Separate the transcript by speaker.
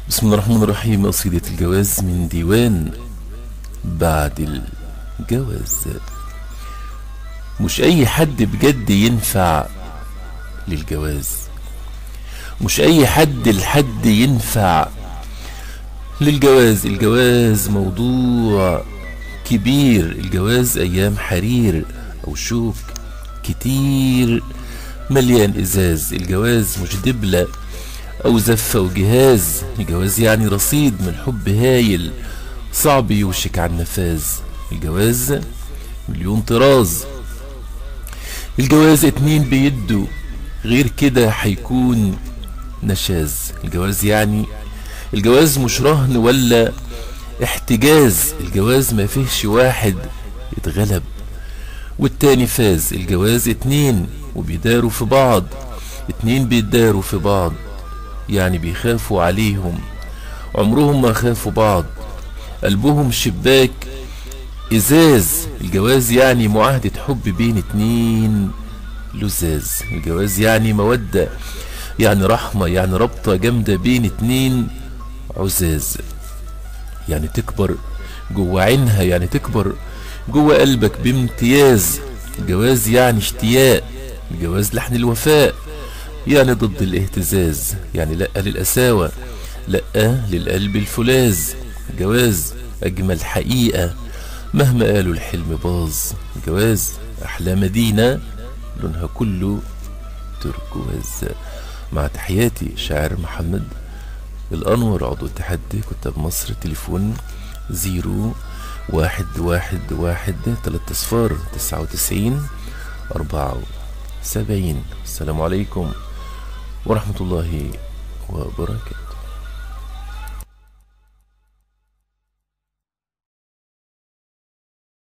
Speaker 1: بسم الله الرحمن الرحيم. قصيدة الجواز من ديوان بعد الجواز. مش أي حد بجد ينفع للجواز، مش أي حد الحد ينفع للجواز. الجواز موضوع كبير، الجواز أيام حرير أو شوك كتير مليان إزاز. الجواز مش دبلة أو زفة وجهاز، الجواز يعني رصيد من حب هايل صعب يوشك على النفاذ. الجواز مليون طراز، الجواز اتنين بيدوا، غير كده هيكون نشاز. الجواز يعني الجواز مش رهن ولا احتجاز، الجواز ما فيهش واحد اتغلب والتاني فاز. الجواز اتنين وبيداروا في بعض، اتنين بيداروا في بعض، يعني بيخافوا عليهم عمرهم ما خافوا بعض، قلبهم شباك ازاز. الجواز يعني معاهدة حب بين اتنين لزاز. الجواز يعني مودة، يعني رحمة، يعني رابطة جامدة بين اتنين عزاز، يعني تكبر جوه عينها، يعني تكبر جوه قلبك بامتياز. الجواز يعني اشتياق، الجواز لحن الوفاء، يعني ضد الاهتزاز، يعني لأ للقساوة، لأ للقلب الفولاذ. الجواز أجمل حقيقة مهما قالوا الحلم باظ. الجواز أحلى مدينة لونها كله تركواز. مع تحياتي شاعر محمد الأنور، عضو اتحاد كتاب مصر. تليفون 0111-3 صفار 99 74. السلام عليكم ورحمة الله وبركاته.